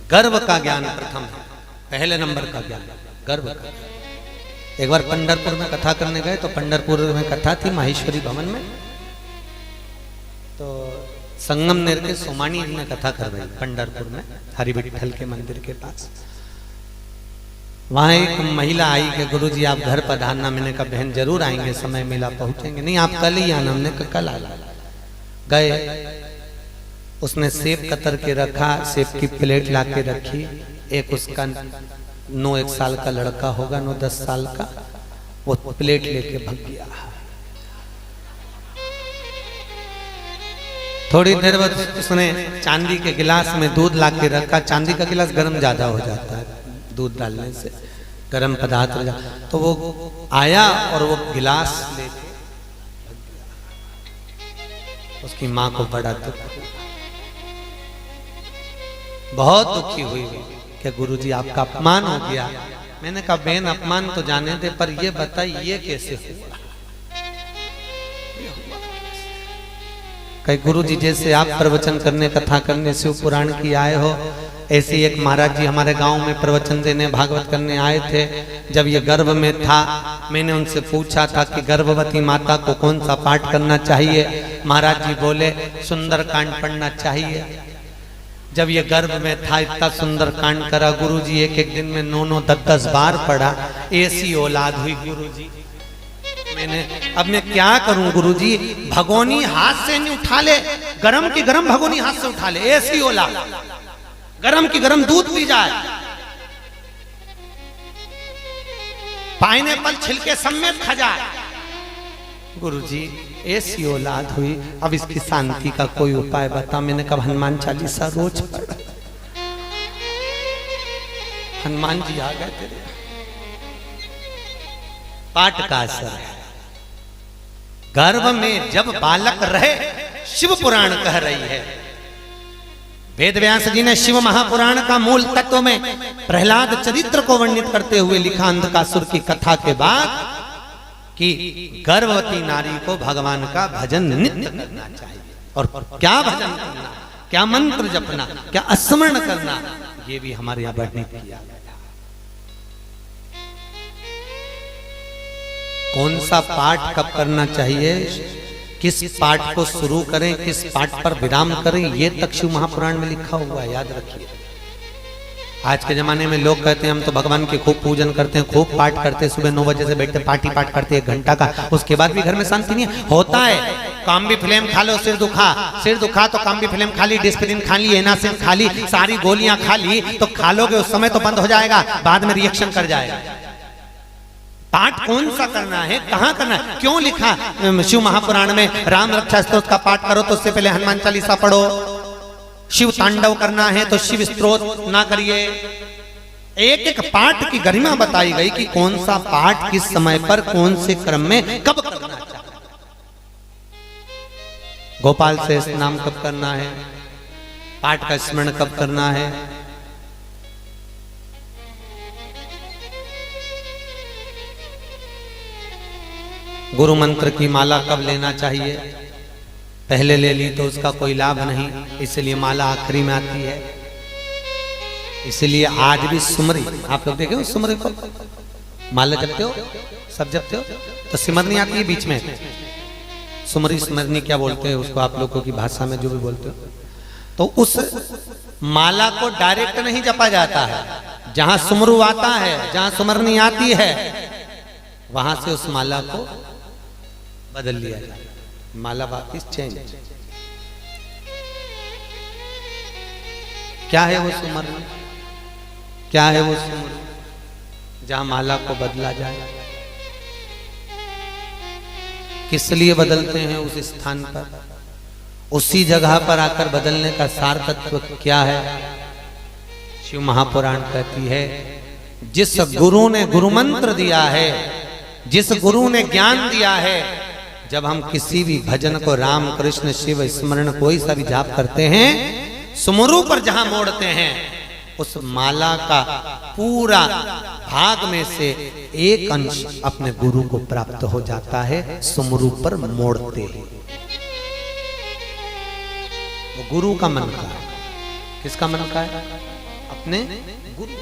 गर्व का ज्ञान प्रथम है, पहले नंबर का ज्ञान गर्व का। एक बार पंढरपुर में कथा करने गए तो पंढरपुर में कथा थी माहेश्वरी भवन में, तो संगमनेर के सोमानी जी ने कथा करवाई पंढरपुर में हरि विठल के मंदिर के पास। वहां एक महिला आई कि गुरुजी आप घर पधारना। मैंने कहा बहन जरूर आएंगे, समय मिला पहुंचेंगे। नहीं आप कल ही आना। हमने कहा कल आ गए। उसने सेब कतर के रखा, सेब की प्लेट ला के रखी। एक उसका 9-1 साल का लड़का होगा, 9-10 साल का, वो प्लेट लेके भाग गया। थोड़ी देर बाद उसने चांदी के गिलास में दूध ला के रखा। चांदी का गिलास गर्म ज्यादा हो जाता है, दूध डालने से गर्म पदार्थ हो जाता। तो वो आया और वो गिलास लेके उसकी माँ को बड़ा दुख, बहुत दुखी हुई कि गुरुजी आपका अपमान हो गया। मैंने कहा बहन अपमान तो जाने दे, पर ये बताइए ये कैसे हुआ? कहीं गुरुजी जैसे आप प्रवचन करने कथा करने शिव पुराण की आए हो, ऐसे एक महाराज जी हमारे गांव में प्रवचन देने भागवत करने आए थे। जब ये गर्भ में था मैंने उनसे पूछा था कि गर्भवती माता को कौन सा पाठ करना चाहिए। महाराज जी बोले सुंदर कांड पढ़ना चाहिए। जब ये गर्भ में था इतना सुंदर कांड करा गुरुजी, एक दिन में 9-9, 10-10 बार पढ़ा। ऐसी औलाद हुई गुरुजी। मैंने अब मैं क्या करूं गुरुजी? भगोनी हाथ से नहीं उठा ले, गरम की गरम भगोनी हाथ से उठा ले। ऐसी औलाद, गरम की गरम दूध पी जाए, पाइनएप्पल छिलके समेत खा जाए। गुरुजी ऐसी औलाद हुई, अब इसकी शांति का कोई उपाय बता। मैंने कहा हनुमान चालीसा रोज पढ़। हनुमान जी आ गए तेरे पाठ का असर है। गर्भ में जब बालक रहे, शिव पुराण कह रही है। वेद व्यास जी ने शिव महापुराण का मूल तत्व में प्रहलाद चरित्र को वर्णित करते हुए लिखा अंधकासुर की कथा के बाद कि गर्भवती नारी को भगवान का भजन नित्य करना चाहिए। और क्या भजन करना, क्या मंत्र जपना, क्या स्मरण करना, ये भी हमारे यहाँ वर्णित किया गया। कौन सा पाठ कब करना चाहिए, किस पाठ को शुरू करें, किस पाठ पर विराम करें, ये तक शिव महापुराण में लिखा हुआ है, याद रखिए। आज के जमाने में लोग कहते हैं हम तो भगवान के खूब पूजन करते हैं, खूब पाठ करते हैं, सुबह 9 बजे से बैठते पाठ करते हैं 1 घंटा का, उसके बाद भी घर में शांति नहीं है। होता है काम्बी फिल्म खा लो, सिर दुखा तो काम्बी फिल्म खा ली, डिस्प्रिन खा ली, एनासिन खा ली, सारी गोलियां खा ली, तो खा लोगे उस समय तो बंद हो जाएगा, बाद में रिएक्शन कर जाएगा। पाठ कौन सा करना है, कहां करना है, क्यों लिखा शिव महापुराण में राम रक्षा स्तोत्र का पाठ करो तो उससे पहले हनुमान चालीसा पढ़ो। शिव तांडव करना है तो शिव स्तोत्र ना करिए। एक एक पाठ की गरिमा बताई गई कि कौन सा पाठ किस समय पर कौन से क्रम में कब करना चाहिए। गोपाल से नाम कब करना है, पाठ का स्मरण कब करना है। गुरु मंत्र की माला कब लेना चाहिए, पहले ले ली तो उसका कोई लाभ नहीं, इसलिए माला आखिरी में आती है। इसलिए आज भी सुमरी, आप लोग देखे सुमरी को माला जपते हो, सब जपते हो, तो सिमरनी आती है बीच में। सुमरी सिमरनी क्या बोलते हैं उसको आप लोगों की भाषा में जो भी बोलते हो। तो उस माला को डायरेक्ट नहीं जपा जाता है, जहां सुमरू आता है, जहां सुमरनी आती है, वहां से उस माला को बदल लिया जाए, माला वापिस चेंज। क्या है वो सुमरनी, क्या है वो सुमरनी जहां माला को बदला जाए? किस लिए बदलते हैं उस स्थान पर, उसी जगह पर आकर बदलने का सार तत्व क्या है? शिव महापुराण कहती है जिस गुरु ने गुरु मंत्र दिया है, जिस गुरु ने ज्ञान दिया है, जब हम किसी भी भजन को राम कृष्ण शिव स्मरण कोई सा भी जाप करते हैं, सुमरु पर जहां मोड़ते हैं, उस माला का पूरा भाग में से एक अंश अपने गुरु को प्राप्त हो जाता है। सुमरु पर मोड़ते हैं, वो गुरु का मन का है। किसका मन का है? अपने गुरु।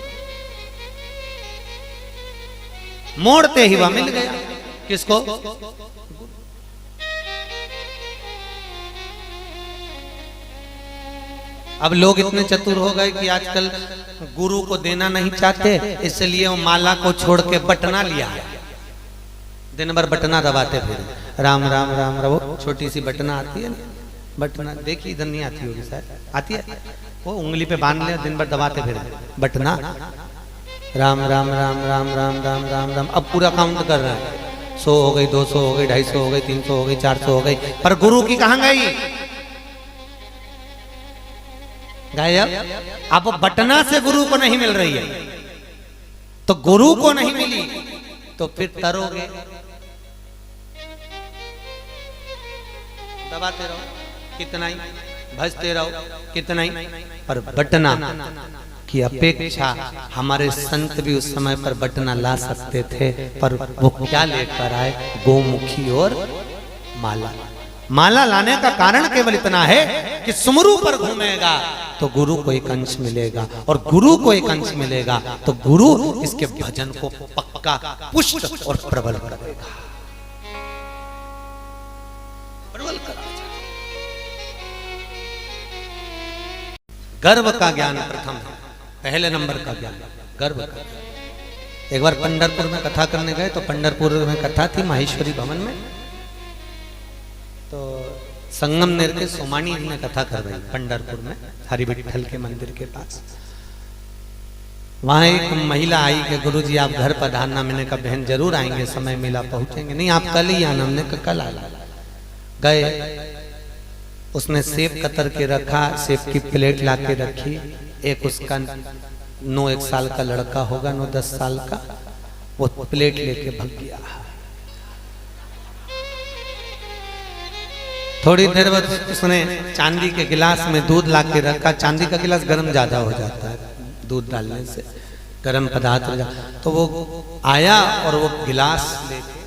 मोड़ते ही वह मिल गया किसको? अब लोग इतने चतुर हो गए कि आजकल गुरु को देना नहीं चाहते, इसलिए वो माला को छोड़ के बटना लिया है। दिन भर बटना दबाते फिर, राम राम राम राम। वो छोटी सी बटना आती है ना, बटना देखी, इधर नहीं आती होगी शायद, आती है, वो उंगली पे बांध ले, दिन भर दबाते फिर बटना, राम राम राम राम राम राम राम राम। अब पूरा काउंट कर रहा है, 100 हो गई, 200 हो गई, 250 हो गई, 300 हो गई, 400 हो गई, पर गुरु की कहाँ गई? गायब। अब बटना से गुरु को नहीं मिल रही है, तो गुरु को नहीं मिली तो फिर तरोगे, दबाते रहो कितना ही, भजते रहो कितना ही, पर बटना की अपेक्षा हमारे संत भी उस समय पर बटना ला सकते थे, पर वो क्या लेकर आए? गोमुखी और माला। माला लाने का कारण केवल इतना है कि सुमरू पर घूमेगा तो गुरु को एक अंश मिलेगा, और गुरु को एक अंश मिलेगा तो गुरु इसके भजन को पक्का पुष्ट और प्रबल करेगा, प्रबल करेगा। गर्व का ज्ञान प्रथम है, पहले नंबर का ज्ञान गर्व का। एक बार पंढरपुर में कथा करने गए, तो पंढरपुर में कथा थी माहेश्वरी भवन में, तो संगमनेर के सोमानी जी ने कथा कर रही पंढरपुर में हरि विठल के मंदिर के पास। वहां एक महिला आई कि गुरुजी आप घर पधारना। मैंने कहा बहन जरूर आएंगे, समय मिला पहुंचेंगे। नहीं आप कल ही आना। हमने कहा कल आना। गए, उसने सेब कतर के रखा, सेब की प्लेट ला के रखी। एक उसका 9-1 साल का लड़का होगा, 9-10 साल का, वो प्लेट लेके भाग गया। थोड़ी देर बाद उसने चांदी के गिलास में दूध ला के रखा। चांदी का गिलास गर्म ज्यादा हो जाता है, दूध डालने से गर्म पदार्थ हो जाता, तो वो आया और वो गिलास लेके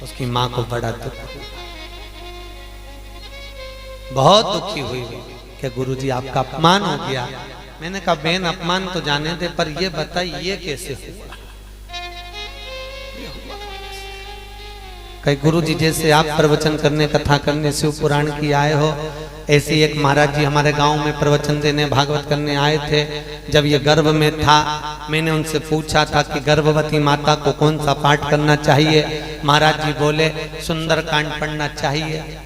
उसकी माँ को बड़ा दुख हुआ, बहुत दुखी हुई कि गुरुजी आपका अपमान हो गया। मैंने कहा बहन अपमान तो जाने दे, पर ये बताइए ये कैसे हुआ? कई गुरुजी जैसे आप प्रवचन करने, कथा करने, शिव पुराण की आए हो, ऐसे एक महाराज जी हमारे गांव में प्रवचन देने, भागवत करने आए थे। जब ये गर्भ में था, मैंने उनसे पूछा था कि गर्भवती माता को कौन सा पाठ करना चाहिए। महाराज जी बोले सुंदर कांड पढ़ना चाहिए।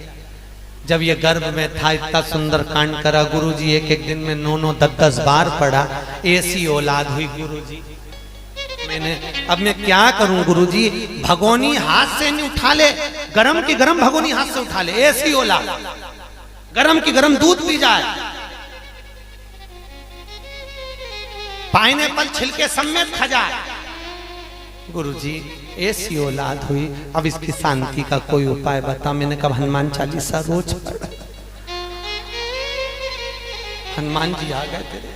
जब ये गर्भ में था, इतना सुंदर कांड करा। गुरुजी एक दिन में 9-9, 10-10 बार पढ़ा। ऐसी औलाद हुई गुरुजी। मैंने अब मैं क्या करूं गुरुजी? भगोनी हाथ से नहीं उठा ले, गरम की गरम भगोनी हाथ से उठा ले। ऐसी औलाद, गरम की गरम दूध पी जाए, पाइनएप्पल छिलके समेत खा जाए। गुरुजी ऐसी औलाद हुई, अब इसकी शांति का कोई उपाय बता। मैंने कहा हनुमान चालीसा रोज पढ़। हनुमान जी आ गए तेरे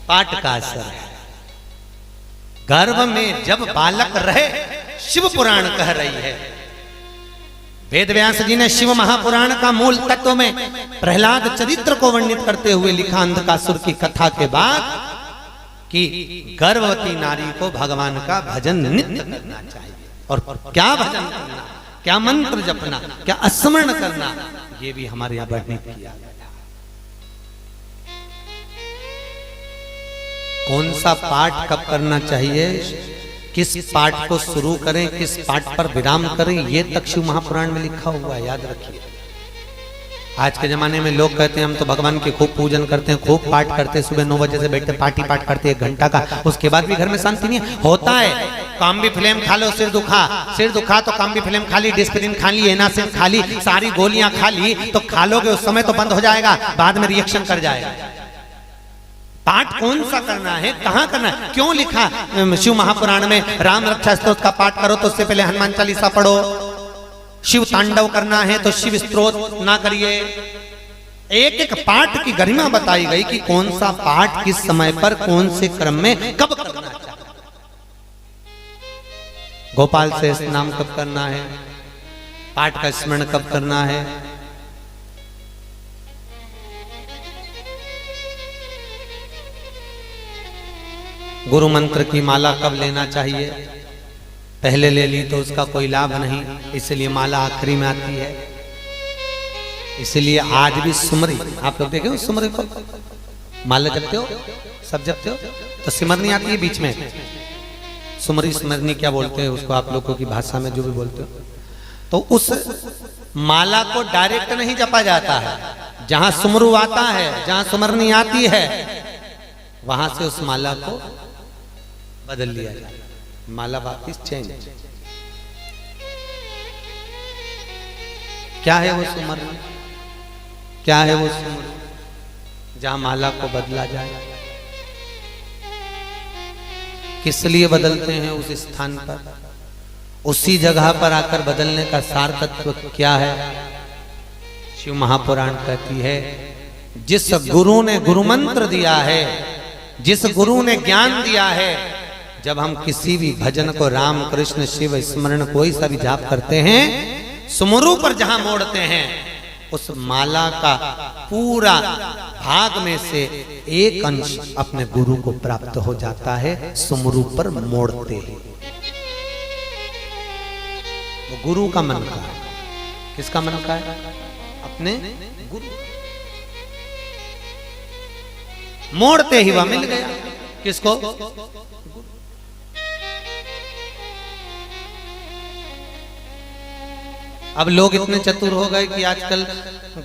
पाठ का असर है। गर्भ में जब बालक रहे, शिव पुराण कह रही है। वेद व्यास जी ने शिव महापुराण का मूल तत्व में प्रहलाद चरित्र को वर्णित करते हुए लिखा अंधकासुर की कथा के बाद कि गर्भवती नारी को भगवान का भजन नित्य करना चाहिए। और क्या भजन करना, क्या मंत्र जपना, क्या स्मरण करना, ये भी हमारे यहाँ वर्णित किया गया। कौन सा पाठ कब करना चाहिए, किस पाठ को शुरू करें, किस पाठ पर विराम करें, ये तक शिव महापुराण में लिखा हुआ है, याद रखिए। आज के जमाने में लोग कहते हैं हम तो भगवान के खूब पूजन करते हैं, खूब पाठ करते हैं, सुबह 9 बजे से बैठते पाठ करते 1 घंटा का, उसके बाद भी घर में शांति नहीं होता है। काम भी फ्लेम खा लो, सिर दुखा तो काम भी फ्लेम खा ली, डिस्प्रिन खा ली, एनासिन खा ली, सारी गोलियां खा ली, तो खा लोगे उस समय तो बंद हो जाएगा, बाद में रिएक्शन कर जाएगा। पाठ कौन सा करना है, कहां करना है, क्यों लिखा शिव महापुराण में राम रक्षा स्तोत्र का पाठ करो तो उससे पहले हनुमान चालीसा पढ़ो। शिव तांडव करना है तो शिव स्तोत्र ना करिए। एक एक पाठ की गरिमा बताई गई कि कौन सा पाठ किस समय पर कौन से क्रम में कब करना चाहिए। गोपाल से नाम कब करना है, पाठ का स्मरण कब करना है, गुरु मंत्र की माला कब लेना चाहिए? पहले ले ली तो उसका कोई लाभ नहीं, इसलिए माला आखिरी में आती है। इसलिए आज भी सुमरी, आप लोग देखे हो सुमरी को, माला जपते हो, सब जपते हो, तो सिमरनी आती है बीच में। सुमरी सिमरनी क्या बोलते हैं उसको आप लोगों की भाषा में, जो भी बोलते हो। तो उस माला को डायरेक्ट नहीं जपा जाता है, जहां सुमरु आता है, जहां सुमरनी आती है, वहां से उस माला को बदल लिया जाता है, माला वापिस चेंज। क्या है वो सुमरनी, क्या है वो सुमरनी जहां माला को बदला जाए? किस लिए बदलते हैं उस स्थान पर, उसी जगह पर आकर बदलने का सार तत्व क्या है? शिव महापुराण कहती है, जिस गुरु ने गुरु मंत्र दिया है, जिस गुरु ने ज्ञान दिया है, जब हम किसी भी भजन को, राम कृष्ण शिव स्मरण कोई सा भी जाप करते हैं, सुमरु पर जहां मोड़ते हैं, उस माला का पूरा भाग में से एक अंश अपने गुरु को प्राप्त हो जाता है, सुमरु पर मोड़ते हैं। वो गुरु का मन का है। किसका मन का है? अपने गुरु। मोड़ते ही वह मिल गया। किसको? अब लोग इतने चतुर हो गए कि आजकल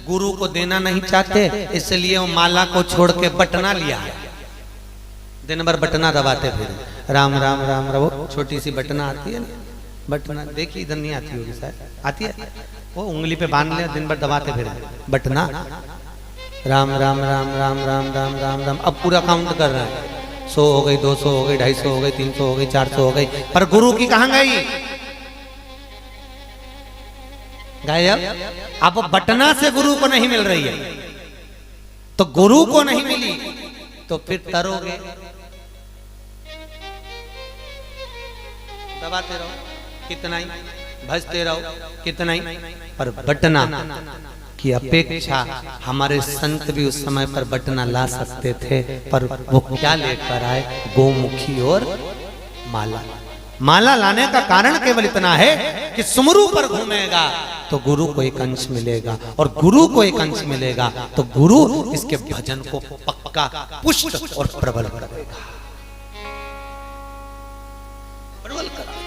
गुरु को देना नहीं चाहते, इसलिए वो माला को छोड़ के बटना लिया है। दिन भर बटना दबाते फिर, राम राम राम राम। वो छोटी सी बटना आती है ना, बटना देखिए, इधर नहीं आती होगी शायद, आती है, वो उंगली पे बांध ले, दिन भर दबाते फिर बटना, राम राम राम राम राम राम राम राम। अब पूरा काउंट कर रहा है, 100 हो गई, 200 हो गई, 250 हो गई, 300 हो गई, 400 हो गई, पर गुरु की कहां गई? गायब। अब बटना से गुरु को नहीं मिल रही है, तो गुरु को नहीं मिली तो फिर तरोगे, दबाते रहो कितना ही, भजते रहो कितना ही, पर बटना की अपेक्षा हमारे संत भी उस समय पर बटना ला सकते थे, पर वो क्या लेकर आए? गोमुखी और माला। माला लाने का कारण केवल इतना है कि सुमरु पर घूमेगा तो गुरु को एक अंश मिलेगा, और गुरु को एक अंश मिलेगा तो गुरु इसके भजन को पक्का पुष्ट और प्रबल करेगा, प्रबल करेगा।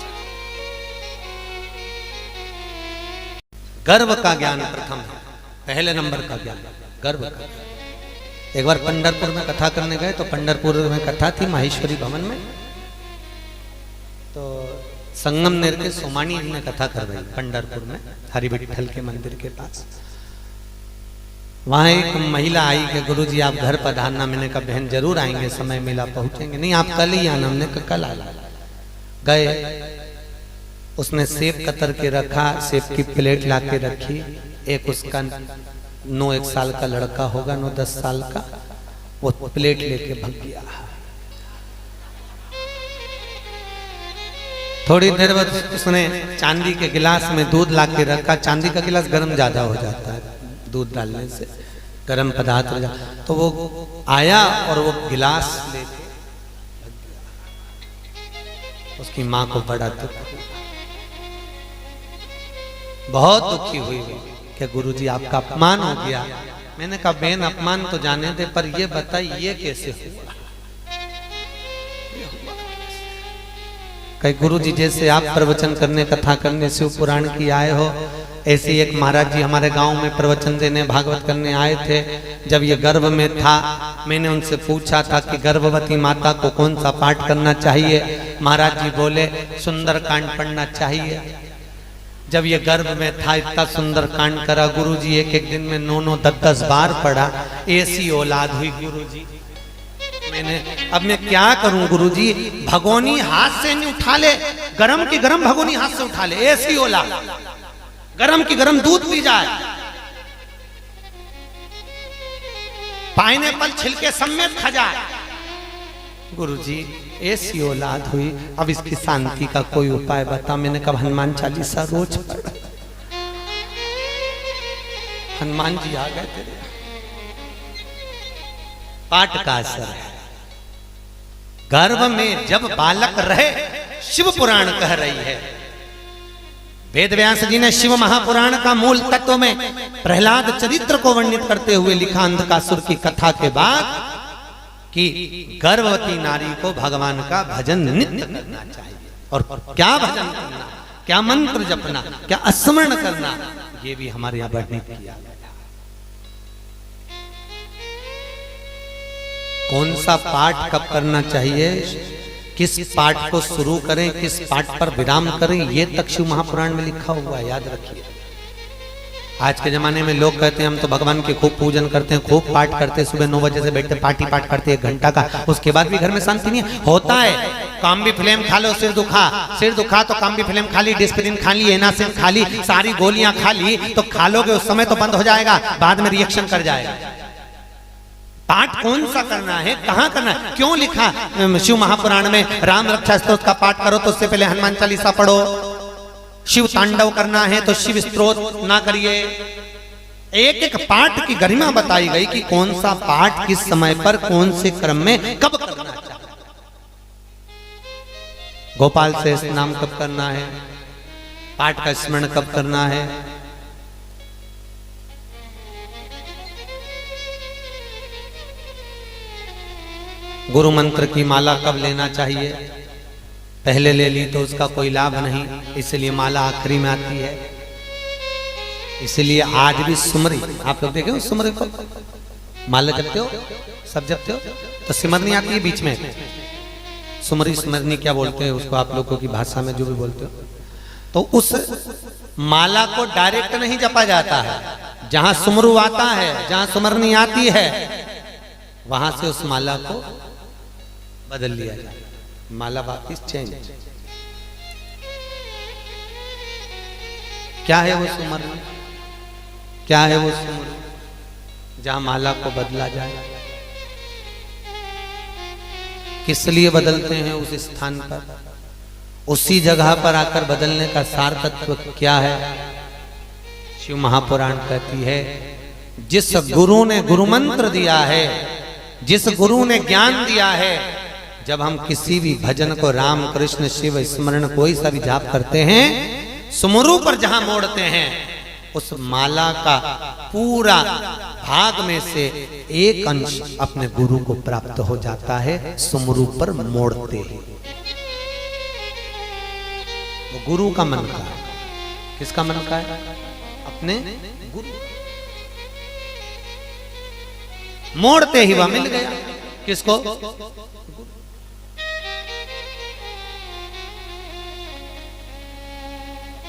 गर्व का ज्ञान प्रथम है, पहले नंबर का ज्ञान गर्व का। एक बार पंढरपुर में कथा करने गए, तो पंढरपुर में कथा थी माहेश्वरी भवन में, तो संगमनेर के सोमानी ने कथा करवाई पंढरपुर में, हरि विठल के मंदिर के पास। वहां एक महिला आई कि गुरुजी आप घर पधारना। मैंने कहा बहन जरूर आएंगे, समय मिला पहुंचेंगे। नहीं आप कल ही आना। हमने कहा कल आना। गए, उसने सेब कतर के रखा, सेब की प्लेट ला के रखी। एक उसका 9-1 साल का लड़का होगा, 9-10 साल का, वो प्लेट लेके भाग गया। थोड़ी देर बाद उसने चांदी के गिलास में दूध ला के रखा। चांदी का गिलास गर्म ज्यादा हो जाता है, दूध डालने से गर्म पदार्थ हो जाता। तो वो आया और वो गिलास लेके उसकी माँ को बड़ा दुख, बहुत दुखी हुई कि गुरुजी आपका अपमान हो गया। मैंने कहा बहन अपमान तो जाने दे, पर ये बताइए ये कैसे हुआ? कई गुरुजी जैसे आप प्रवचन करने, कथा करने, शिव पुराण की आए हो, ऐसे एक महाराज जी हमारे गांव में प्रवचन देने, भागवत करने आए थे। जब ये गर्भ में था, मैंने उनसे पूछा था कि गर्भवती माता को कौन सा पाठ करना चाहिए। महाराज जी बोले सुंदर कांड पढ़ना चाहिए। जब ये गर्भ में था, इतना सुंदर कांड करा गुरुजी, एक दिन में 9-9, 10-10 बार पढ़ा। ऐसी औलाद हुई गुरुजी। मैंने अब मैं क्या करूं गुरुजी? भगोनी हाथ से नहीं उठा ले, गरम की गरम भगोनी हाथ से उठा ले, ऐसी औलाद, गरम की गरम दूध पी जाए, पाइनएप्पल छिलके समेत खा जाए। गुरुजी ऐसी औलाद हुई, अब इसकी शांति का कोई उपाय बता। मैंने कहा हनुमान चालीसा रोज पढ़। हनुमान जी आ गए तेरे पाठ का असर है। गर्भ में जब बालक रहे, शिव पुराण कह रही है। वेद व्यास जी ने शिव महापुराण का मूल तत्व में प्रहलाद चरित्र को वर्णित करते हुए लिखा अंधकासुर की कथा के बाद कि गर्भवती नारी को भगवान का भजन नित्य करना चाहिए। और क्या भजन करना, क्या मंत्र जपना, क्या स्मरण करना, ये भी हमारे यहां वर्णित किया गया। कौन सा पाठ कब करना चाहिए, किस पाठ को शुरू करें, किस पाठ पर विराम करें, ये तक शिव महापुराण में लिखा हुआ है, याद रखिए। आज के जमाने में लोग कहते हैं हम तो भगवान के खूब पूजन करते हैं, खूब पाठ करते हैं, सुबह 9 बजे से बैठते पार्टी पाठ करते हैं 1 घंटा का, उसके बाद भी घर में शांति नहीं है। होता है, काम्बी फिल्म खा लो, सिर दुखा तो काम्बी फिल्म खा ली, डिस्प्रिन खा ली, एनासिन खा ली, सारी गोलियां खा ली, तो खा लोगे उस समय तो बंद हो जाएगा, बाद में रिएक्शन कर जाएगा। पाठ कौन सा करना है, कहां करना है, क्यों लिखा शिव महापुराण में राम रक्षा स्तोत्र का पाठ करो तो उससे पहले हनुमान चालीसा पढ़ो, शिव तांडव करना है तो शिव स्तोत्र ना करिए। एक एक पाठ की गरिमा बताई गई कि कौन सा पाठ किस समय पर कौन से क्रम में कब करना चाहिए। गोपाल से नाम कब करना है, पाठ का स्मरण कब करना है, गुरु मंत्र की माला कब लेना चाहिए, पहले ले ली तो उसका कोई लाभ नहीं, इसलिए माला आखिरी में आती है। इसलिए आज भी सुमरी, आप लोग देखे सुमरी को, माला जपते हो, सब जपते हो, तो सिमरनी आती है बीच में, सुमरी सिमरनी क्या बोलते हैं उसको आप लोगों की भाषा में जो भी बोलते हो। तो उस माला को डायरेक्ट नहीं जपा जाता है, जहां सुमरू आता है, जहां सुमरनी आती है, वहां से उस माला को बदल लिया जाए, माला वापिस चेंज। क्या है वो सुमरनी, क्या है वो सुमरनी जहां माला को बदला जाए, किस लिए बदलते हैं उस स्थान पर, उसी जगह पर आकर बदलने का सार तत्व क्या है। शिव महापुराण कहती है जिस गुरु ने गुरु मंत्र दिया है, जिस गुरु ने ज्ञान दिया है, जब हम किसी भी भजन को राम कृष्ण शिव स्मरण कोई सा भी जाप करते हैं, सुमरू पर जहां मोड़ते हैं, उस माला का पूरा भाग में से एक अंश अपने गुरु को प्राप्त हो जाता है, सुमरू पर मोड़ते हैं। वो गुरु का मन का है, किसका मन का है, अपने गुरु। मोड़ते ही वह मिल गया, किसको,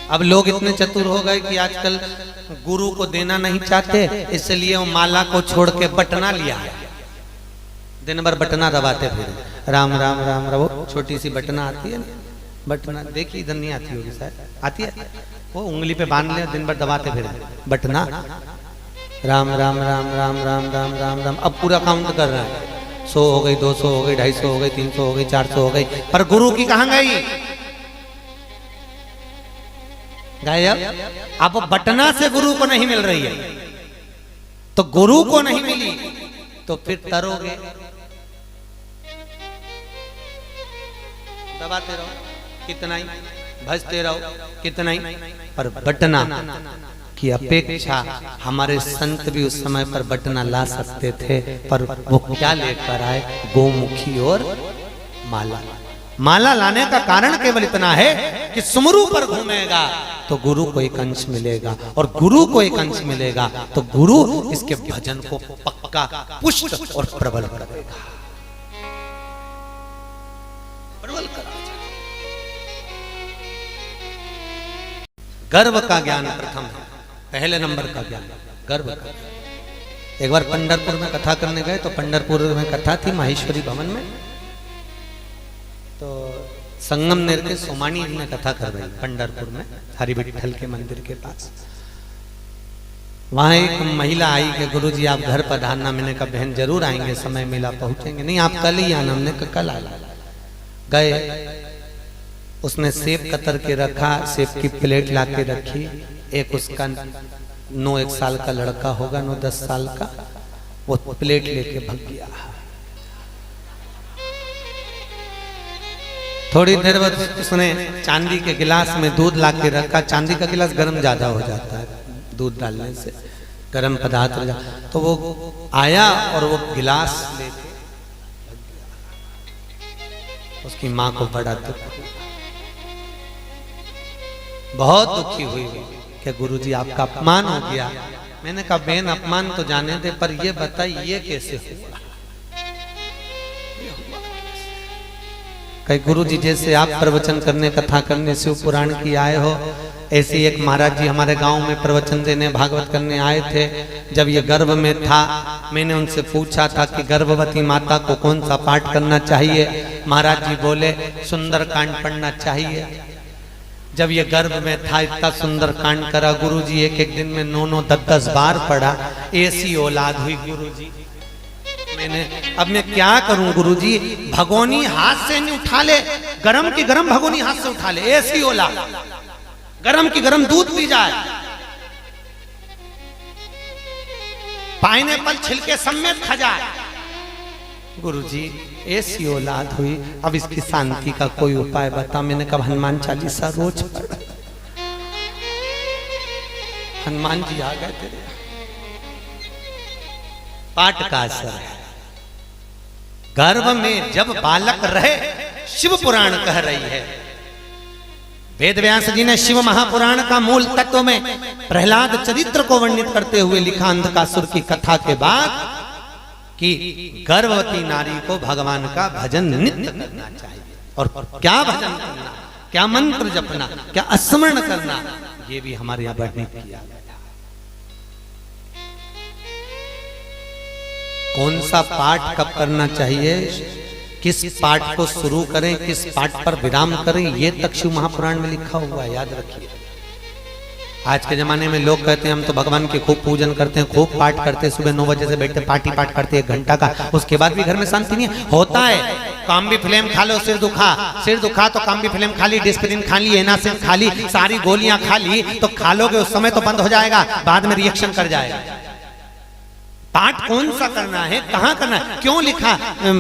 अब लोग इतने चतुर हो गए कि आजकल गुरु को देना नहीं चाहते, इसलिए वो माला को छोड़ के बटना लिया, दिन भर बटना दबाते फिर राम राम राम राम। वो छोटी सी बटना आती है ना, बटना देखी इधर नहीं आती होगी शायद, आती है, वो उंगली पे बांध ले, दिन भर दबाते फिर बटना, राम राम राम राम राम राम राम राम। अब पूरा काउंट कर रहा है, 100 हो गई, 200 हो गई, 250 हो गई, 300 हो गई, 400 हो गई, पर गुरु की कहां गई, गायब। अब बटना से गुरु को नहीं मिल रही है, तो गुरु को नहीं मिली तो फिर तरोगे, दबाते रहो कितना ही, भजते रहो कितना ही, पर बटना की अपेक्षा हमारे संत भी उस समय पर बटना ला सकते थे, पर वो क्या लेकर आए, गोमुखी और माला। माला लाने का कारण केवल इतना है कि सुमरू पर घूमेगा तो गुरु को एक अंश मिलेगा, और गुरु को एक अंश मिलेगा तो गुरु इसके भजन को पक्का पुष्ट और प्रबल करेगा, प्रबल करेगा। गर्व का ज्ञान प्रथम है, पहले नंबर का ज्ञान गर्व का। एक बार पंढरपुर में कथा करने गए, तो पंढरपुर में कथा थी माहेश्वरी भवन में, तो संगमनेर के सोमानी में कथा कर रही पंढरपुर में हरि विठल के मंदिर के पास। वहां एक महिला आई कि गुरुजी आप घर पधारना, मैंने कहा बहन जरूर आएंगे, समय मिला पहुंचेंगे। नहीं आप कल ही आना, हमने कहा कल आना। गए, उसने सेब कतर के रखा, सेब की प्लेट ला के रखी, एक उसका 9-1 साल का लड़का होगा, 9-10 साल का, वो प्लेट लेके भग गया। थोड़ी देर बाद उसने चांदी के गिलास में दूध ला के रखा। चांदी का गिलास गर्म ज्यादा हो जाता है दूध डालने से, गर्म पदार्थ हो जाता। तो वो आया और वो गिलास लेके उसकी माँ को बड़ा दुख, बहुत दुखी हुई कि गुरुजी आपका अपमान हो गया। मैंने कहा बहन अपमान तो जाने दे, पर ये बताइए ये कैसे हुआ? कई गुरुजी जैसे आप प्रवचन करने, कथा करने, शिव पुराण की आए हो, ऐसे एक महाराज जी हमारे गांव में प्रवचन देने, भागवत करने आए थे। जब ये गर्भ में था, मैंने उनसे पूछा था कि गर्भवती माता को कौन सा पाठ करना चाहिए। महाराज जी बोले सुंदरकांड पढ़ना चाहिए। जब ये गर्भ में था इतना सुंदर कांड करा गुरुजी, एक एक दिन में 9-9, 10-10 बार पढ़ा। ऐसी औलाद हुई गुरुजी। मैंने अब मैं क्या करूं गुरुजी? भगोनी हाथ से नहीं उठा ले, गरम की गरम भगोनी हाथ से उठा ले। ऐसी औलाद, गरम की गरम दूध पी जाए, पाइनएप्पल छिलके समेत खा जाए। गुरुजी ऐसी औलाद हुई, अब इसकी शांति का कोई उपाय बता। मैंने कहा हनुमान चालीसा रोज पढ़। हनुमान जी आ गए तेरे पाठ का असर है। गर्भ में जब बालक रहे, शिव पुराण कह रही है। वेद व्यास जी ने शिव महापुराण का मूल तत्व में प्रहलाद चरित्र को वर्णित करते हुए लिखा अंधकासुर की कथा के बाद कि गर्भवती नारी को भगवान का भजन नित्य करना चाहिए। और क्या भजन करना, क्या मंत्र जपना, क्या स्मरण करना, ये भी हमारे यहाँ वर्णित किया गया। कौन सा पाठ कब करना चाहिए, किस पाठ को शुरू करें, किस पाठ पर विराम करें, ये तक शिव महापुराण में लिखा हुआ है, याद रखिए। आज के जमाने में लोग कहते हैं हम तो भगवान के खूब पूजन करते हैं, खूब पाठ करते हैं, सुबह 9 बजे से बैठते पार्टी पाठ करते 1 घंटा का, उसके बाद भी घर में शांति नहीं होता है। काम्बी फिल्म खा लो, सिर दुखा तो काम्बी फिल्म खा ली, डिस्प्रिन खा ली, एनासिन खा ली, सारी गोलियां खा ली, तो खा लोगे उस समय तो बंद हो जाएगा, बाद में रिएक्शन कर जाएगा। पाठ कौन सा करना है, कहाँ करना है, क्यों लिखा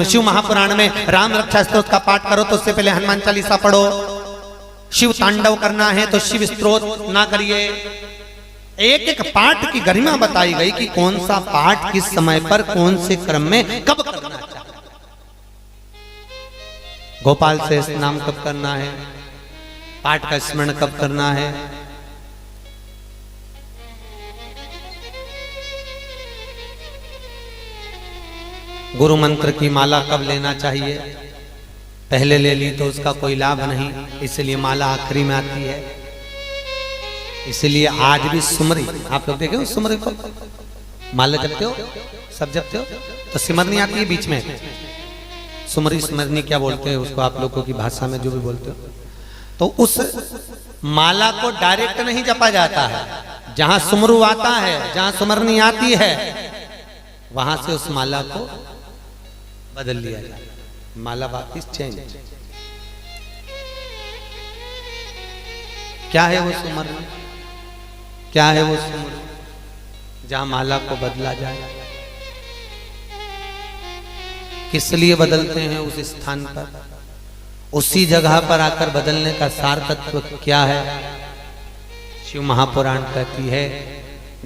शिव महापुराण में राम रक्षा स्तोत्र का पाठ करो तो उससे पहले हनुमान चालीसा पढ़ो। शिव तांडव करना है तो शिव स्तोत्र ना करिए। एक एक पाठ की गरिमा बताई गई कि कौन सा पाठ किस समय पर, कौन से क्रम में, कब करना चाहिए। गोपाल से नाम कब करना है, पाठ का स्मरण कब करना है, गुरु मंत्र की माला कब लेना चाहिए। पहले ले ली तो उसका कोई लाभ नहीं, इसलिए माला आखिरी में आती है। इसलिए आज भी सुमरी, आप लोग देखे हो सुमरी को, माला जपते हो, सब जपते हो, तो सिमरनी आती है बीच में। सुमरी सिमरनी क्या बोलते हैं उसको आप लोगों की भाषा में, जो भी बोलते हो। तो उस माला को डायरेक्ट नहीं जपा जाता है, जहां सुमरू आता है, जहां सुमरनी आती है, वहां से उस माला को बदल लिया जाए। माला वापिस चेंज। क्या है वो सुमरनी, क्या है वो सुमरनी जहां माला को बदला जाए? किस लिए बदलते हैं उस स्थान पर, उसी जगह पर आकर बदलने का सार तत्व क्या है? शिव महापुराण कहती है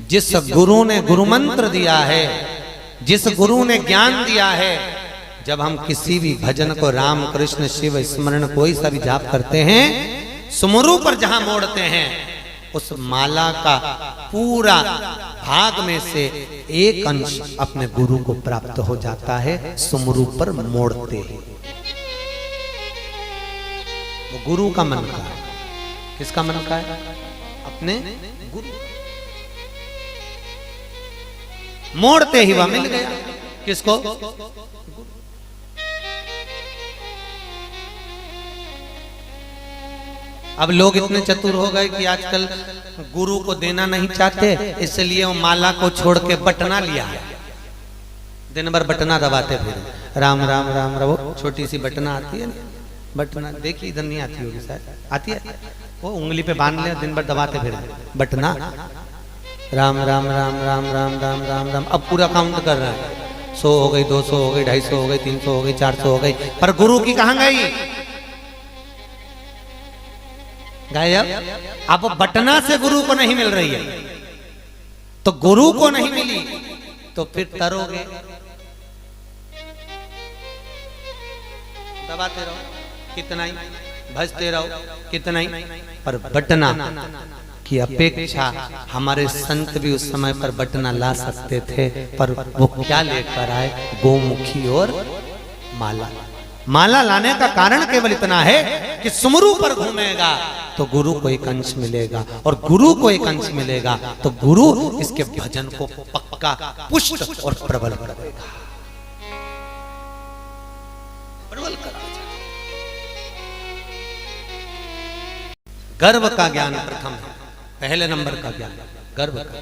जिस गुरु ने गुरु मंत्र दिया है, जिस गुरु ने ज्ञान दिया है, जब हम किसी भी भजन को, राम कृष्ण शिव स्मरण कोई सा भी जाप करते हैं, सुमरु पर जहां मोड़ते हैं, उस माला का पूरा भाग में से एक अंश अपने गुरु को प्राप्त हो जाता है। सुमरु पर मोड़ते हैं, वो गुरु का मन का है। किसका मन का है? अपने गुरु। मोड़ते ही वह मिल गया। किसको? अब लोग इतने चतुर हो गए कि आजकल गुरु को देना नहीं चाहते, इसलिए वो माला को छोड़ के बटना लिया है। दिन भर बटना दबाते फिर, राम राम राम राम। वो छोटी सी बटना आती है ना, बटना देखिए, इधर नहीं आती होगी शायद, आती है, वो उंगली पे बांध ले, दिन भर दबाते फिर बटना, राम राम राम राम राम राम राम राम। अब पूरा काउंट कर रहा है, 100 हो गई, 200 हो गई, 250 हो गई, 300 हो गई, 400 हो गई, पर गुरु की कहां गई? गायब। अब बटना से गुरु को नहीं मिल रही है, तो गुरु को नहीं मिली तो फिर तरोगे, दबाते रहो कितना ही, भजते रहो कितना ही, पर बटना की अपेक्षा हमारे संत भी उस समय पर बटना ला सकते थे, पर वो क्या लेकर आए? गोमुखी और माला। माला लाने का कारण केवल इतना है कि सुमरू पर घूमेगा तो गुरु को एक अंश मिलेगा, और गुरु को एक अंश मिलेगा तो गुरु इसके भजन को पक्का पुष्ट और प्रबल करेगा, प्रबल करेगा। गर्व का ज्ञान प्रथम है, पहले नंबर का ज्ञान गर्व का।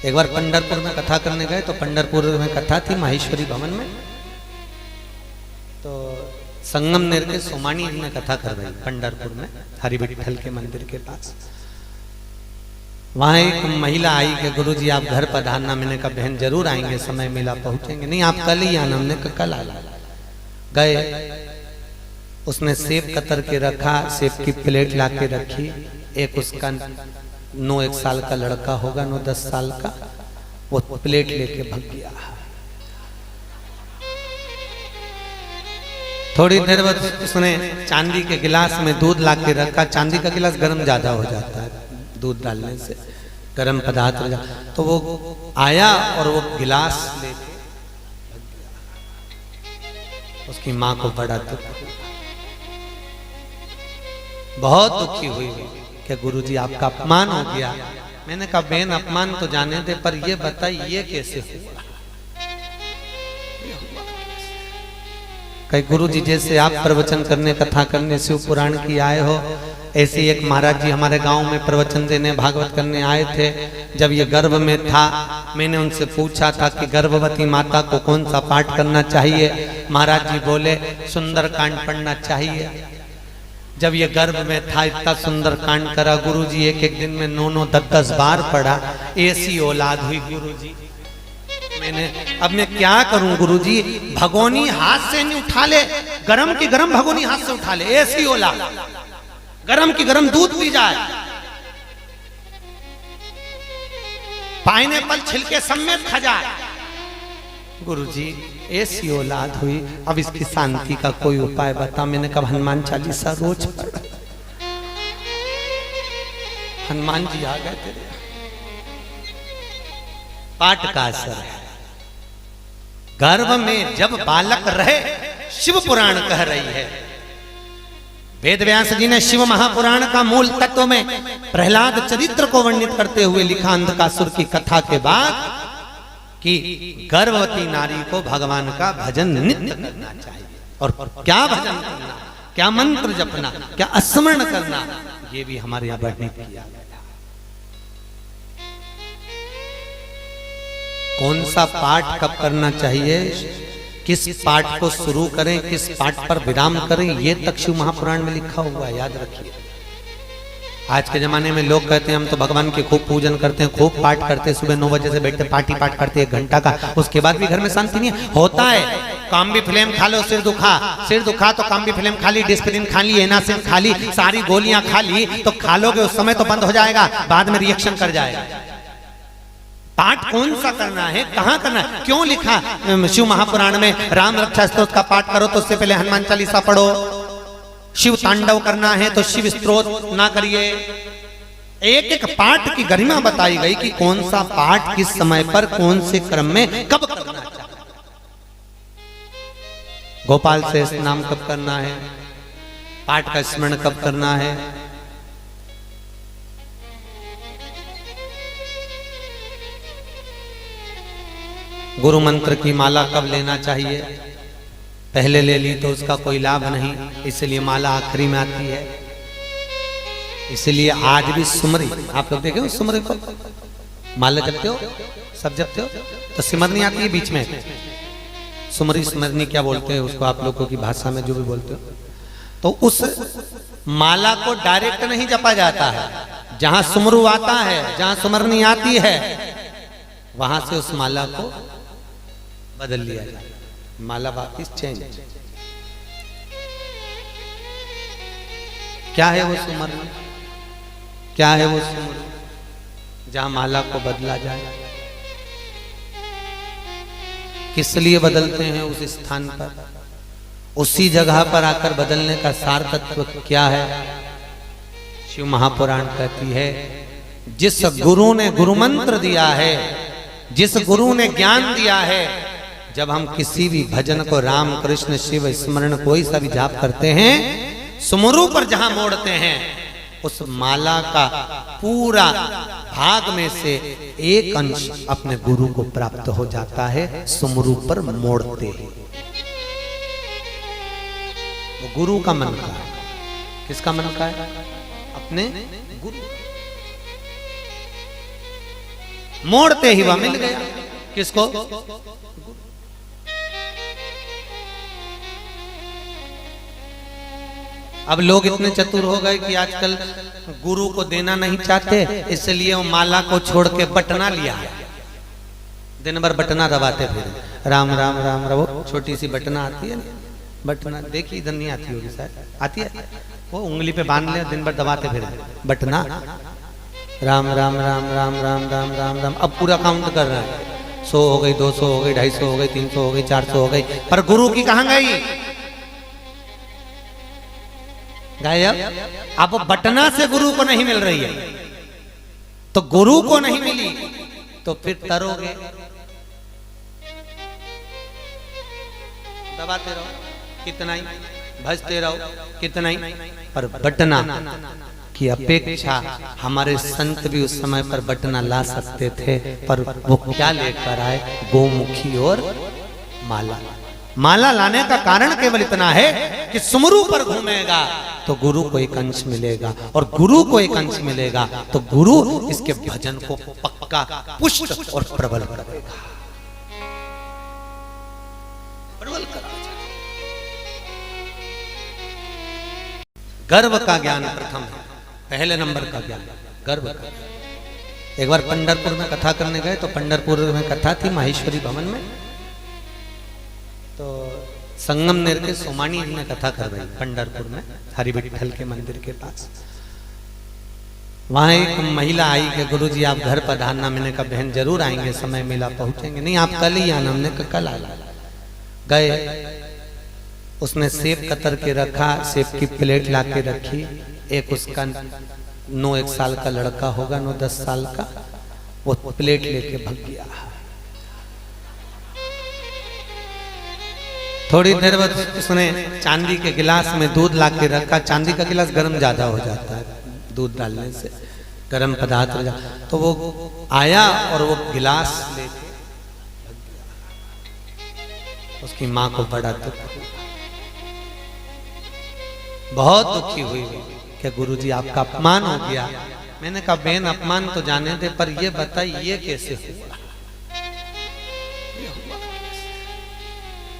एक बार पंढरपुर में कथा करने गए, तो पंढरपुर में कथा थी माहेश्वरी भवन में, तो संगमनेर के सोमानी जी ने कथा कर रही पंढरपुर में हरि विठल के मंदिर के पास। वहां एक महिला आई कि गुरुजी आप घर पधारना। मैंने कहा बहन जरूर आएंगे, समय मिला पहुंचेंगे। नहीं आप कल ही आना। हमने कहा कल आना। गए, उसने सेब कतर के रखा, सेब की प्लेट ला के रखी। एक उसका 9-1 साल का लड़का होगा, 9-10 साल का, वो प्लेट लेके भाग गया। थोड़ी देर बाद उसने चांदी के गिलास में दूध ला के रखा। चांदी का गिलास गर्म ज्यादा हो जाता है दूध डालने से, गर्म पदार्थ हो जाता। तो वो आया और वो गिलास लेके उसकी माँ को बड़ा दुख, बहुत दुखी हुई कि गुरुजी आपका अपमान हो गया। मैंने कहा बहन अपमान तो जाने दे, पर ये बताइए ये कैसे हुआ? कई गुरुजी जैसे आप प्रवचन करने, कथा करने, शिव पुराण की आए हो, ऐसे एक महाराज जी हमारे गांव में प्रवचन देने, भागवत करने आए थे। जब ये गर्भ में था, मैंने उनसे पूछा था कि गर्भवती माता को कौन सा पाठ करना चाहिए। महाराज जी बोले सुंदर कांड पढ़ना चाहिए। जब ये गर्भ में था इतना सुंदर कांड करा गुरुजी, एक दिन में 9-9, 10-10 बार पढ़ा। ऐसी औलाद हुई गुरुजी। मैंने अब मैं क्या करूं गुरुजी? भगोनी हाथ से नहीं उठा ले, गरम की गरम भगोनी हाथ से उठा ले। ऐसी औलाद, गरम की गरम दूध पी जाए, पाइनएप्पल छिलके समेत खा जाए। गुरुजी ऐसी औलाद हुई, अब इसकी शांति का कोई उपाय बता। मैंने कहा हनुमान चालीसा रोज पढ़। हनुमान जी आ गए तेरे पाठ का असर है। गर्भ में जब बालक रहे, शिव पुराण कह रही है। वेद व्यास जी ने शिव महापुराण का मूल तत्व में प्रहलाद चरित्र को वर्णित करते हुए लिखा अंधकासुर की कथा के बाद कि गर्भवती नारी को भगवान का भजन नित्य करना चाहिए। और क्या भजन करना, क्या मंत्र जपना, क्या स्मरण करना, ये भी हमारे यहाँ वर्णित किया गया। कौन सा पाठ कब करना चाहिए, किस पाठ को शुरू करें, किस पाठ पर विराम करें, ये तक शिव महापुराण में लिखा हुआ है, याद रखिए। आज के जमाने में लोग कहते हैं हम तो भगवान के खूब पूजन करते हैं, खूब पाठ करते हैं, सुबह 9 बजे से बैठते पाठ करते 1 घंटा का, उसके बाद भी घर में शांति नहीं होता है। काम्बी फिल्म खा लो, सिर दुखा तो काम्बी फिल्म खा ली, डिस्प्रिन खा ली, एनासिन खा ली, सारी गोलियां खा ली, तो खा लोगे उस समय तो बंद हो जाएगा, बाद में रिएक्शन कर जाएगा। पाठ कौन सा करना है, कहां करना है, क्यों लिखा शिव महापुराण में राम रक्षा स्तोत्र का पाठ करो तो उससे पहले हनुमान चालीसा पढ़ो। शिव तांडव करना है तो शिव स्तोत्र ना करिए। एक एक पाठ की गरिमा बताई गई कि कौन सा पाठ किस समय पर, कौन से क्रम में, कब करना चाहिए। गोपाल से नाम कब करना है, पाठ का स्मरण कब करना है, गुरु मंत्र की माला कब लेना चाहिए। पहले ले ली तो उसका कोई लाभ नहीं, इसलिए माला आखिरी में आती है। इसलिए आज भी सुमरी, आप लोग देखे सुमरी को, माला जपते हो, सब जपते हो, तो सिमरनी आती है बीच में। सुमरी सिमरनी क्या बोलते हैं उसको आप लोगों की भाषा में, जो भी बोलते हो। तो उस माला को डायरेक्ट नहीं जपा जाता है, जहां सुमरू आता है, जहां सुमरनी आती है, वहां से उस माला को बदल लिया जाए, माला वापिस चेंज। क्या है वो सुमरन? क्या है वो सुमरन जहां माला को बदला जाए? किस लिए बदलते हैं उस स्थान पर? उसी जगह पर आकर बदलने का सार तत्व क्या है? शिव महापुराण कहती है, जिस गुरु ने गुरु मंत्र दिया है, जिस गुरु ने ज्ञान दिया है, जब हम किसी भी भजन को, राम कृष्ण शिव स्मरण कोई सा भी जाप करते हैं, सुमरु पर जहां मोड़ते हैं, उस माला का पूरा भाग में से एक अंश अपने गुरु को प्राप्त हो जाता है सुमरु पर मोड़ते ही। वो गुरु का मन का है। किसका मन का है? अपने गुरु। मोड़ते ही वह मिल गया। किसको? अब लोग इतने चतुर हो गए कि आजकल गुरु को देना नहीं चाहते, इसलिए वो माला को छोड़ के बटना लिया है। दिन भर बटना दबाते फिर, राम राम राम राम। वो छोटी सी बटना आती है ना, बटना देखी, इधर नहीं आती होगी शायद, आती है, वो उंगली पे बांध ले, दिन भर दबाते फिर बटना, राम राम राम राम राम राम राम राम। अब पूरा काउंट कर रहे हैं, 100 हो गई, 200 हो गई, 250 हो गई, 300 हो गई, 400 हो गई, पर गुरु की कहां गई? गायब। अब बटना से गुरु को नहीं मिल रही है, तो गुरु को नहीं मिली तो फिर तरोगे, दबाते रहो कितना ही, भजते रहो कितना ही, पर बटना की अपेक्षा हमारे संत भी उस समय पर बटना ला सकते थे, पर वो क्या लेकर आए? गोमुखी और माला। माला लाने का कारण केवल इतना है कि सुमरु पर घूमेगा तो गुरु को एक अंश मिलेगा, और गुरु को एक अंश मिलेगा तो गुरु इसके भजन को पक्का, पुष्ट और प्रबल करेगा, प्रबल करेगा। गर्व का ज्ञान प्रथम है, पहले नंबर का ज्ञान गर्व का। एक बार पंढरपुर में कथा करने गए, तो पंढरपुर में कथा थी माहेश्वरी भवन में, तो संगमनेर के सोमानी जी ने कथा कर रही पंढरपुर में, हरि विठल के मंदिर के पास। वहां एक महिला आई कि गुरुजी आप घर पधारना। मैंने कहा बहन जरूर आएंगे, समय मिला पहुंचेंगे। नहीं आप कल ही आना। हमने कहा कल आना। गए, उसने सेब कतर के रखा, सेब की प्लेट ला के रखी। एक उसका 9-1 साल का लड़का होगा, 9-10 साल का, वो प्लेट लेके भाग गया। थोड़ी देर बाद उसने चांदी के गिलास में दूध ला के रखा। चांदी का गिलास गर्म ज्यादा हो जाता है, दूध डालने से गर्म पदार्थ हो जाता। तो वो आया और वो गिलास लेके उसकी माँ को बड़ा दुख, बहुत दुखी हुई कि गुरुजी आपका अपमान हो गया। मैंने कहा बहन अपमान तो जाने दे, पर ये बताइए ये कैसे हुआ?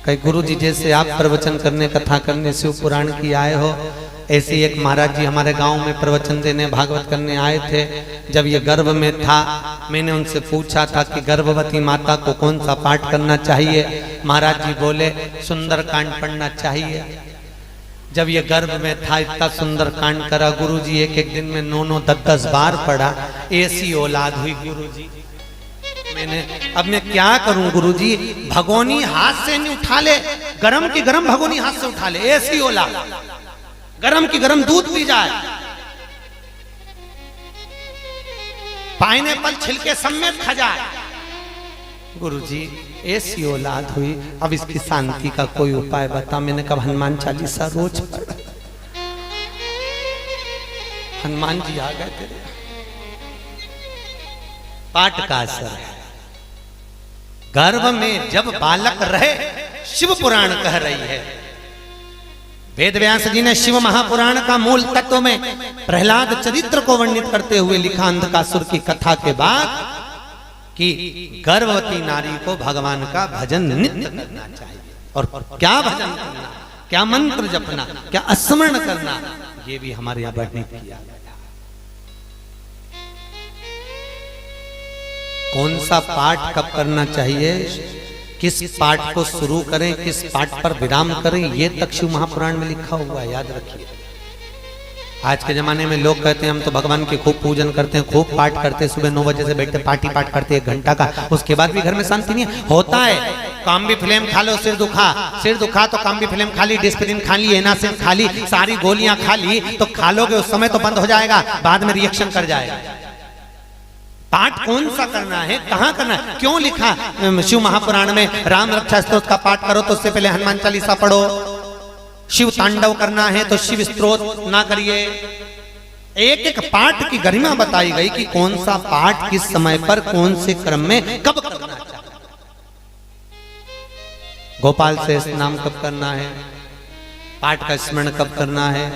कई गुरुजी जैसे आप प्रवचन करने, कथा करने, शिव पुराण की आए हो, ऐसे एक महाराज जी हमारे गांव में प्रवचन देने, भागवत करने आए थे। जब ये गर्भ में था, मैंने उनसे पूछा था कि गर्भवती माता को कौन सा पाठ करना चाहिए। महाराज जी बोले सुंदर कांड पढ़ना चाहिए। जब ये गर्भ में था, इतना सुंदर कांड करा गुरुजी, एक दिन में 9-10 बार पढ़ा। ऐसी औलाद हुई गुरुजी। मैंने अब मैं क्या करूं गुरुजी? भगोनी हाथ से नहीं उठा ले, गरम की गरम भगोनी हाथ से उठा ले। ऐसी औलाद, गरम की गरम दूध पी जाए, पाइनएप्पल छिलके समेत खा जाए। गुरुजी ऐसी औलाद हुई, अब इसकी शांति का कोई उपाय बता। मैंने कहा हनुमान चालीसा रोज पढ़। हनुमान जी आ गए तेरे पाठ का असर है। गर्भ में जब बालक रहे, शिव पुराण कह रही है। वेद व्यास जी ने शिव महापुराण का मूल तत्व में प्रहलाद चरित्र को वर्णित करते हुए लिखा अंधकासुर की कथा के बाद कि गर्भवती नारी को भगवान का भजन नित्य करना चाहिए। और क्या भजन करना, क्या मंत्र जपना, क्या स्मरण करना, ये भी हमारे यहाँ वर्णित किया गया। कौन सा पाठ कब करना चाहिए, किस पाठ को शुरू करें, किस पाठ पर विराम करें, ये तक शिव महापुराण में लिखा हुआ है, याद रखिए। आज के जमाने में लोग कहते हैं हम तो भगवान के खूब पूजन करते हैं, खूब पाठ करते हैं, सुबह 9 बजे से बैठते पार्टी पाठ करते 1 घंटा का, उसके बाद भी घर में शांति नहीं है। होता है काम भी फिल्म खा लो, सिर दुखा तो काम भी फिल्म खा ली, डिस्प्रिन खा ली, एनासिन खा ली, सारी गोलियां खा ली, तो खा लोगे उस समय तो बंद हो जाएगा, बाद में रिएक्शन कर जाएगा। पाठ कौन सा करना है, कहाँ करना है, क्यों लिखा शिव महापुराण में राम रक्षा स्तोत्र का पाठ करो तो उससे पहले हनुमान चालीसा पढ़ो, शिव तांडव करना है तो शिव स्तोत्र ना करिए। एक एक पाठ की गरिमा बताई गई कि कौन सा पाठ किस समय पर कौन से क्रम में कब करना चाहिए। गोपाल से नाम कब करना है, पाठ का स्मरण कब करना है,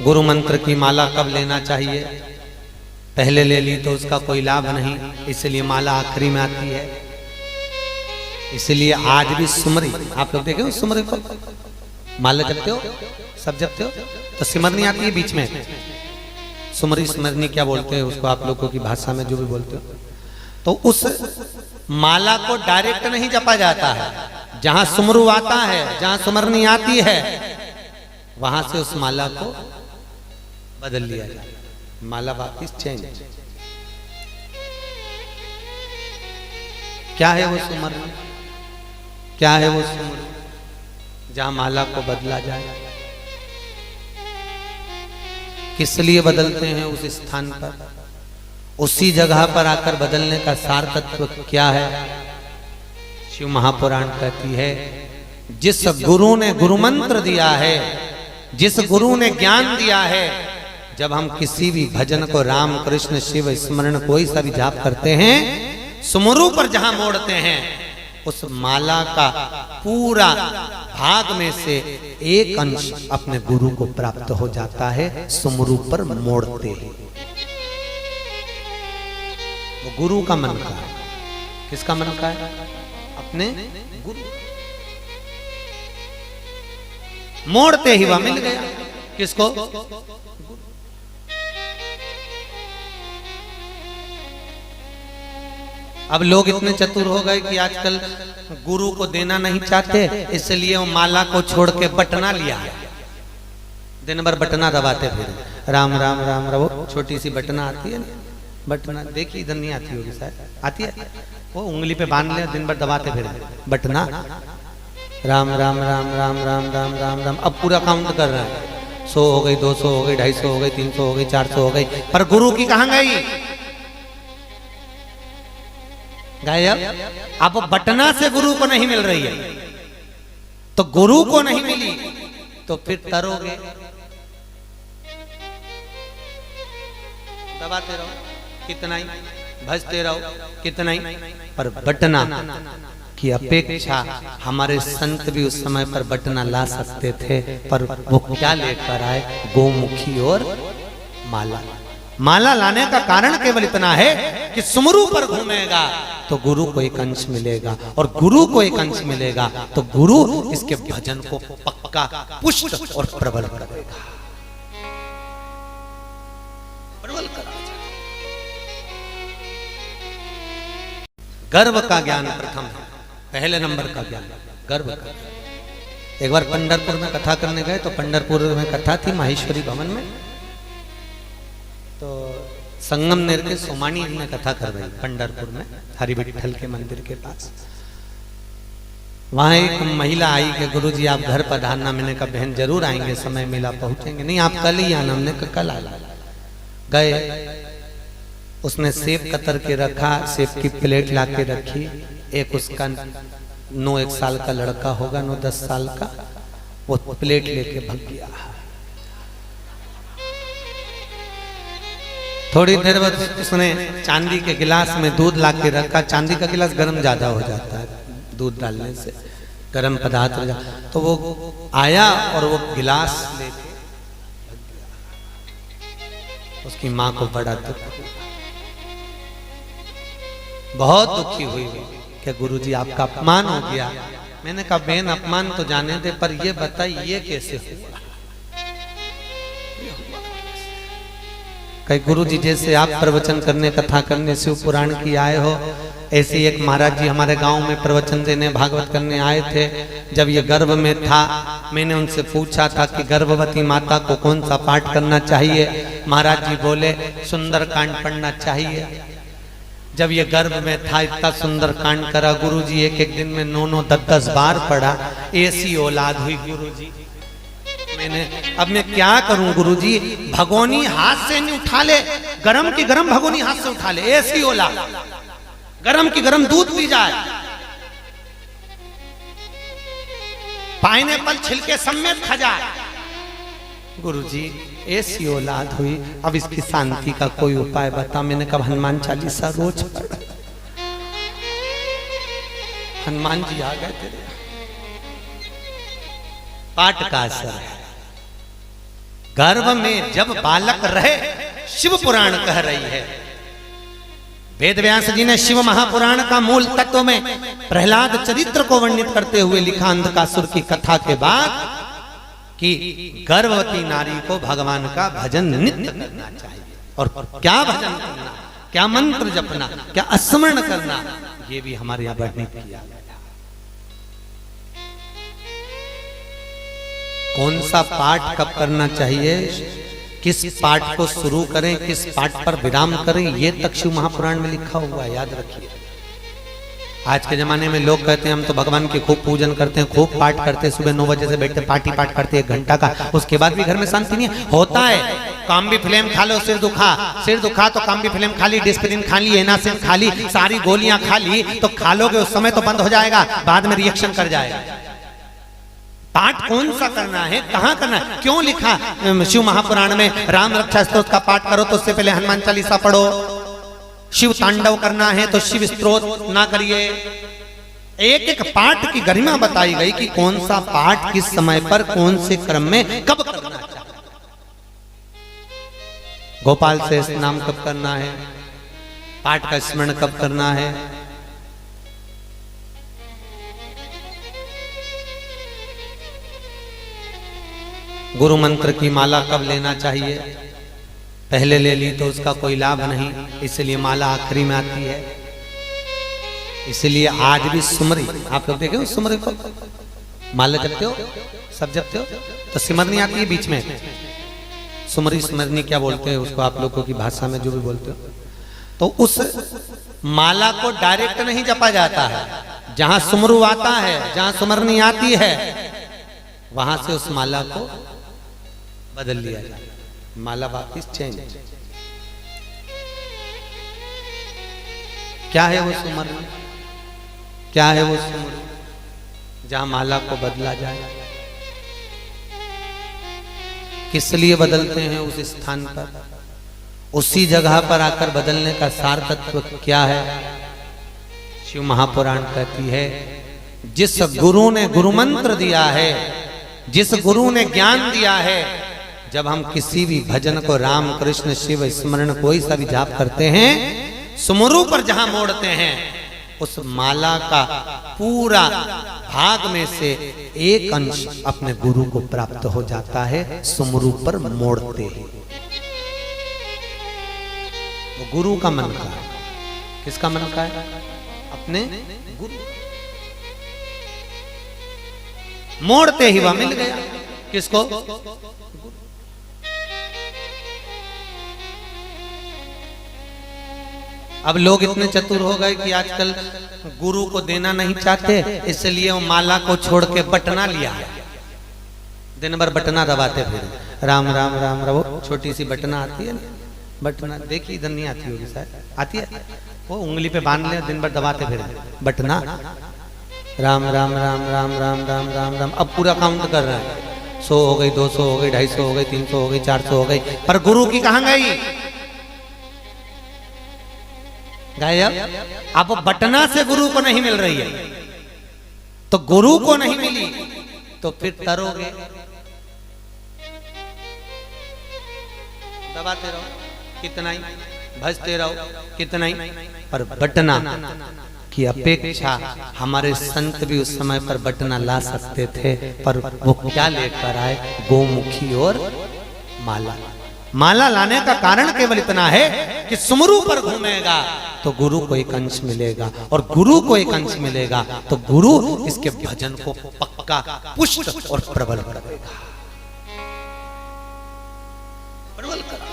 गुरु मंत्र की माला कब लेना चाहिए, पहले ले ली तो उसका कोई लाभ नहीं, इसलिए माला आखिरी में आती है। इसलिए आज भी सुमरी, आप लोग देखे हो सुमरी को, माला जपते हो, सब जपते हो, तो सिमरनी आती है बीच में, सुमरी स्मरनी क्या बोलते हैं उसको आप लोगों की भाषा में जो भी बोलते हो। तो उस माला को डायरेक्ट नहीं जपा जाता है, जहां सुमरू आता है, जहां सुमरनी आती है, वहां से उस माला को बदल लिया जाता है, माला वापिस चेंज। क्या है वो सुमरनी, क्या है वो सुमरनी जहां माला को बदला जाए, किस लिए बदलते हैं उस स्थान पर, उसी जगह पर आकर बदलने का सार तत्व क्या है। शिव महापुराण कहती है जिस गुरु ने गुरु मंत्र दिया है, जिस गुरु ने ज्ञान दिया है, जब हम किसी भी भजन को राम कृष्ण शिव स्मरण कोई सा भी जाप करते हैं, सुमरु पर जहां मोड़ते हैं, उस माला का पूरा भाग में से एक अंश अपने गुरु को प्राप्त हो जाता है, सुमरु पर मोड़ते हैं। वो गुरु का मन का है, किसका मन का है, अपने गुरु। मोड़ते ही वह मिल गया, किसको, अब लोग इतने चतुर हो गए कि आजकल गुरु को देना नहीं चाहते, इसलिए वो माला को छोड़ के बटना लिया, दिन भर बटना दबाते फिर राम राम राम राम। वो छोटी सी बटना आती है ना, बटना देखी इधर नहीं आती होगी शायद, आती है, वो उंगली पे बांध ले, दिन भर दबाते फिर बटना, राम राम राम राम राम राम राम राम। अब पूरा काउंट कर रहा है, 100 हो गई, 200 हो गई, 250 हो गई, 300 हो गई, 400 हो गई, पर गुरु की कहां गई, गायब। अब बटना से गुरु को नहीं मिल रही है, तो गुरु को नहीं मिली तो फिर तरोगे, दबाते रहो कितना ही, भजते रहो कितना ही, पर बटना की अपेक्षा हमारे संत भी उस समय पर बटना ला सकते थे, पर वो क्या लेकर आए, गोमुखी और माला। माला लाने का कारण केवल इतना है कि सुमरु पर घूमेगा तो गुरु को एक अंश मिलेगा, और गुरु को एक अंश मिलेगा तो गुरु इसके भजन को पक्का पुष्ट और प्रबल करेगा, प्रबल करेगा। गर्व का ज्ञान प्रथम है, पहले नंबर का ज्ञान गर्व का। एक बार पंढरपुर में कथा करने गए, तो पंढरपुर में कथा थी माहेश्वरी भवन में, तो संगमनेर के सोमानी जी ने कथा कर रही पंढरपुर में हरि विठल के मंदिर के पास। वहां एक महिला आई कि गुरुजी आप घर पधारना। मैंने कहा बहन जरूर आएंगे, समय मिला पहुंचेंगे। नहीं आप कल ही आना। हमने कहा कल आ गए। उसने सेब कतर के रखा, सेब की प्लेट ला के रखी। एक उसका 9-1 साल का लड़का होगा, 9-10 साल का, वो प्लेट लेके भाग गया। थोड़ी देर बाद उसने चांदी के गिलास में दूध ला के रखा। चांदी का गिलास गर्म ज्यादा हो जाता है दूध डालने से, गर्म पदार्थ हो जाता। तो वो आया और वो गिलास लेके उसकी माँ को बड़ा दुख, बहुत दुखी हुई कि गुरुजी आपका अपमान हो गया। मैंने कहा बहन अपमान तो जाने दे, पर ये बताइए ये कैसे हुआ। कई गुरु जी जैसे आप प्रवचन करने, कथा करने, शिव पुराण की आए हो, ऐसे एक महाराज जी हमारे गांव में प्रवचन देने भागवत करने आए थे। जब ये गर्भ में था, मैंने उनसे पूछा था कि गर्भवती माता को कौन सा पाठ करना चाहिए। महाराज जी बोले सुंदर कांड पढ़ना चाहिए। जब ये गर्भ में था इतना सुंदर कांड करा। गुरुजी एक एक दिन में 9-9 10-10 बार पढ़ा। ऐसी औलाद हुई गुरुजी। मैंने अब मैं क्या करूं गुरुजी, भगोनी हाथ से नहीं उठा ले, गरम की गरम भगोनी हाथ से उठा ले। ऐसी औलाद गरम की गरम दूध पी जाए, पाइनएप्पल छिलके समेत खा जाए। गुरुजी ऐसी औलाद हुई, अब इसकी शांति का कोई उपाय बता। मैंने कहा हनुमान चालीसा रोज पढ़। हनुमान जी आ गए तेरे पाठ का असर है। गर्भ में जब बालक रहे, शिव पुराण कह रही है। वेद व्यास जी ने शिव महापुराण का मूल तत्व में प्रहलाद चरित्र को वर्णित करते हुए लिखा अंधकासुर की कथा के बाद कि गर्भवती नारी को भगवान का भजन नित्य करना चाहिए। और क्या भजन करना, क्या मंत्र जपना, क्या स्मरण करना, ये भी हमारे यहाँ वर्णित किया गया। कौन सा पाठ कब करना चाहिए, किस पाठ को शुरू करें, किस पाठ पर विराम करें, ये तक शिव महापुराण में लिखा हुआ है, याद रखिए। आज के जमाने में लोग कहते हैं हम तो भगवान के खूब पूजन करते हैं, खूब पाठ करते हैं, सुबह 9 बजे से बैठते पाठ करते 1 घंटा का, उसके बाद भी घर में शांति नहीं होता है। काम भी फिल्म खा लो, सिर दुखा तो काम भी फिल्म खा ली, डिस्प्रिन खा ली, एनासिन खा ली, सारी गोलियां खा ली, तो खा लोगे उस समय तो बंद हो जाएगा, बाद में रिएक्शन कर जाएगा। पाठ कौन सा करना है, कहां करना है, क्यों लिखा शिव महापुराण में राम रक्षा स्तोत्र का पाठ करो तो उससे पहले हनुमान चालीसा पढ़ो। शिव तांडव करना है तो शिव स्तोत्र ना करिए। एक एक पाठ की गरिमा बताई गई कि कौन सा पाठ किस समय पर कौन से क्रम में कब करना चाहिए। गोपाल से नाम कब करना है, पाठ का स्मरण कब करना है, गुरु मंत्र की माला कब लेना चाहिए। पहले ले ली तो उसका कोई लाभ नहीं, इसलिए माला आखिरी में आती है। इसलिए आज भी सुमरी, आप लोग देखे सुमरी को माला जपते हो, सब जपते हो, तो सिमरनी आती है बीच में। सुमरी सिमरनी क्या बोलते हैं उसको आप लोगों की भाषा में जो भी बोलते हो। तो उस माला को डायरेक्ट नहीं जपा जाता है, जहां सुमरू आता है, जहां सुमरनी आती है, वहां से उस माला को बदल लिया जाए, माला वापिस चेंज। क्या है वो सुमरनी, क्या है वो सुमरनी जहां माला को बदला जाए। किस लिए बदलते हैं उस स्थान पर, उसी जगह पर आकर बदलने का सार तत्व क्या है। शिव महापुराण कहती है जिस गुरु ने गुरु मंत्र दिया है, जिस गुरु ने ज्ञान दिया है, जब हम किसी भी भजन को राम कृष्ण शिव स्मरण कोई सा भी जाप करते हैं, सुमरू पर जहां मोड़ते हैं, उस माला का पूरा भाग में से एक अंश अपने गुरु को प्राप्त हो जाता है सुमरू पर मोड़ते ही। वो गुरु का मन का है। किसका मन का है, अपने गुरु। मोड़ते ही वह मिल गया किसको, अब लोग इतने चतुर हो गए कि आजकल गुरु को देना नहीं चाहते, इसलिए वो माला को छोड़ के बटना लिया, दिन भर बटना दबाते फिर राम राम राम राम। वो छोटी सी बटना आती है ना, बटना देखी इधर नहीं आती होगी शायद, आती है, वो उंगली पे बांध ले, दिन भर दबाते फिर बटना, राम राम राम राम राम राम राम राम। अब पूरा काउंट कर रहे हैं, 100 हो गई, 200 हो गई, 250 हो गई, 300 हो गई, 400 हो गई, पर गुरु की कहां गई, गायब। अब बटना से गुरु को नहीं मिल रही है, तो गुरु को नहीं मिली तो फिर तरोगे, दबाते रहो कितना ही, भजते रहो कितना ही, पर बटना की अपेक्षा हमारे संत भी उस समय पर बटना ला सकते थे, पर वो क्या लेकर आए, गोमुखी और माला। माला लाने का कारण केवल इतना है कि सुमरू पर घूमेगा तो गुरु को एक अंश मिलेगा, और गुरु को एक अंश मिलेगा तो गुरु इसके भजन को पक्का पुष्ट और प्रबल करेगा, प्रबल करेगा।